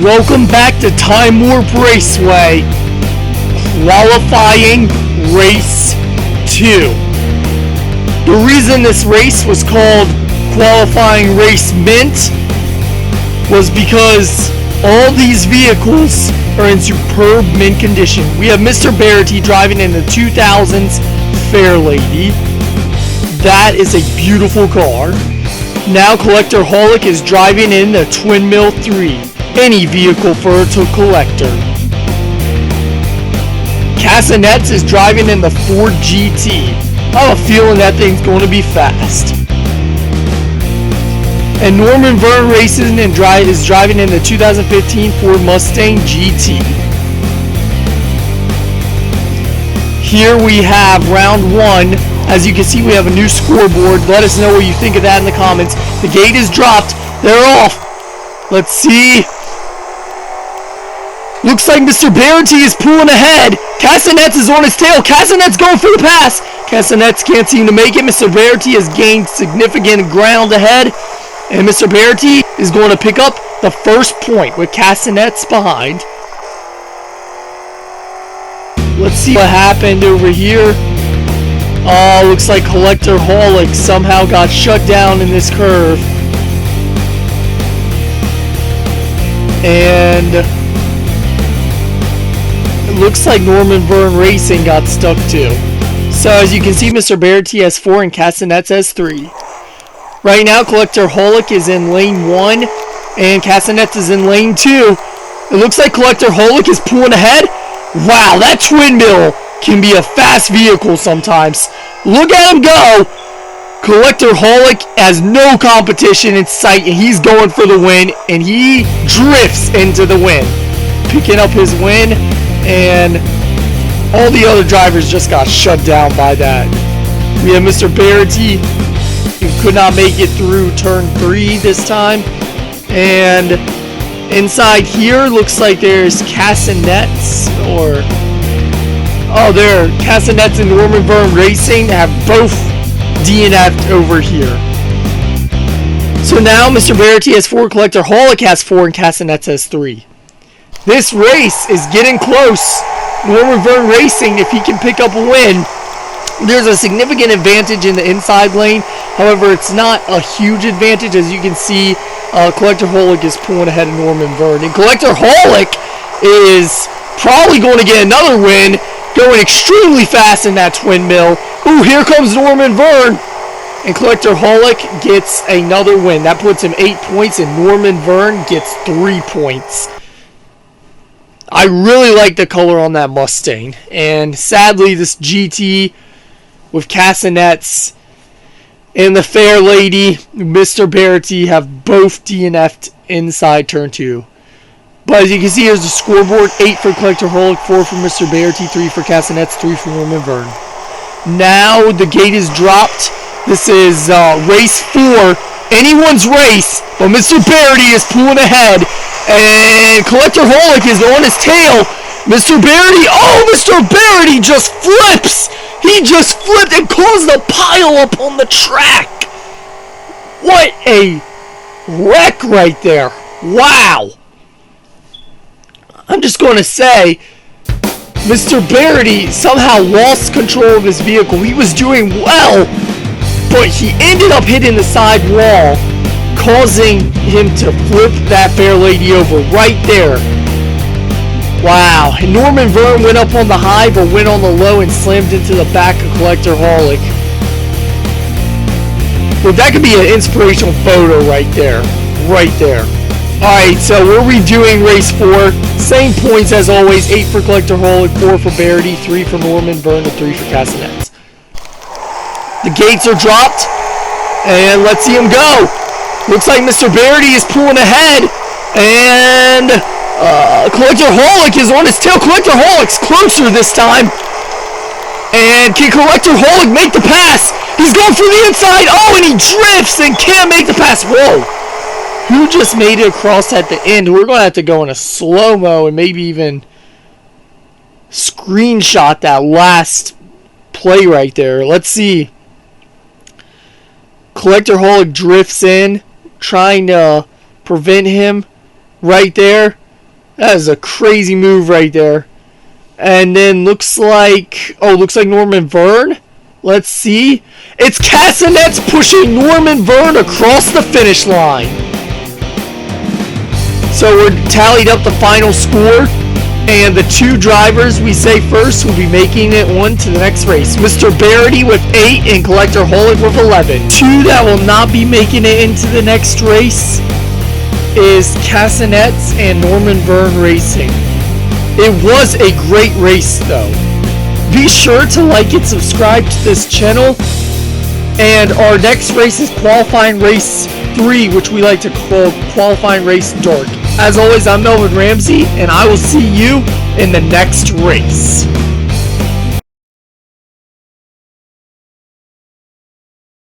Welcome back to Time Warp Raceway, qualifying race 2. The reason this race was called qualifying race mint was because all these vehicles are in superb mint condition. We have Mr. Barrety driving in the 2000s Fairlady. That is a beautiful car. Now Collector Holic is driving in the Twin Mill 3. Any vehicle for a collector. Casanets is driving in the Ford GT. I have a feeling that thing's going to be fast. And Norman Verne Racing and is driving in the 2015 Ford Mustang GT. Here we have round 1. As you can see, we have a new scoreboard. Let us know what you think of that in the comments. The gate is dropped. They're off. Let's see. Looks like Mr. Barrety is pulling ahead. Casanets is on his tail. Casanets going for the pass. Casanets can't seem to make it. Mr. Barrety has gained significant ground ahead. And Mr. Barrety is going to pick up the first point with Casanets behind. Let's see what happened over here. Oh, looks like Collector Holic somehow got shut down in this curve. And it looks like Norman Verne Racing got stuck too. So as you can see, Mr. Barrety has 4 and Casanets has 3. Right now, Collector Holic is in lane 1 and Casanets is in lane 2. It looks like Collector Holic is pulling ahead. Wow, that Twin Mill can be a fast vehicle sometimes. Look at him go. Collector Holic has no competition in sight and he's going for the win and he drifts into the win. Picking up his win, and all the other drivers just got shut down by that. We have Mr. Barrety, who could not make it through turn 3 this time. And inside here looks like there's Casanets, or oh, there, Casanets and Norman Verne Racing have both DNF'd over here. So now Mr. Barrety has 4, Collector Holic has 4, and Casanets has 3. This race is getting close. Norman Verne Racing, if he can pick up a win, there's a significant advantage in the inside lane. However, it's not a huge advantage. As you can see, Collector Holic is pulling ahead of Norman Verne. And Collector Holic is probably going to get another win, going extremely fast in that Twin Mill. Ooh, here comes Norman Verne. And Collector Holic gets another win. That puts him 8 points, and Norman Verne gets 3 points. I really like the color on that Mustang. And sadly, this GT with Casanets and the Fairlady, Mr. Barrety, have both DNF'd inside turn 2. But as you can see, here's the scoreboard. 8 for Collector Holic, 4 for Mr. Barrety, 3 for Casanets, 3 for Norman Verne. Now the gate is dropped. This is race 4. Anyone's race, but Mr. Barrety is pulling ahead. And Collector Holic is on his tail. Mr. Barrety, oh, Mr. Barrety just flips. He just flipped and caused a pile up on the track. What a wreck right there. Wow. I'm just going to say, Mr. Barrety somehow lost control of his vehicle. He was doing well, but he ended up hitting the side wall, causing him to flip that Fairlady over right there. Wow. And Norman Verne went up on the high, but went on the low and slammed into the back of Collector Holic. Well, that could be an inspirational photo right there. Right there. Alright, so we're redoing race 4. Same points as always. 8 for Collector Holic, 4 for Barrety, 3 for Norman Verne, and 3 for Casanets. The gates are dropped. And let's see him go. Looks like Mr. Barrety is pulling ahead. And Collector Holic is on his tail. Collector Holic's closer this time. And can Collector Holic make the pass? He's going for the inside. Oh, and he drifts and can't make the pass. Whoa. Who just made it across at the end? We're going to have to go in a slow-mo and maybe even screenshot that last play right there. Let's see. Collector Holic drifts in, trying to prevent him right there. That is a crazy move right there. And then looks like Norman Verne. Let's see. It's Castanets pushing Norman Verne across the finish line. So we're tallied up the final score. And the two drivers we say first will be making it on to the next race. Mr. Barity with 8 and Collector Holic with 11. Two that will not be making it into the next race is Castanets and Norman Verne Racing. It was a great race though. Be sure to like and subscribe to this channel. And our next race is Qualifying Race 3, which we like to call Qualifying Race Dark. As always, I'm Melvin Ramsey, and I will see you in the next race.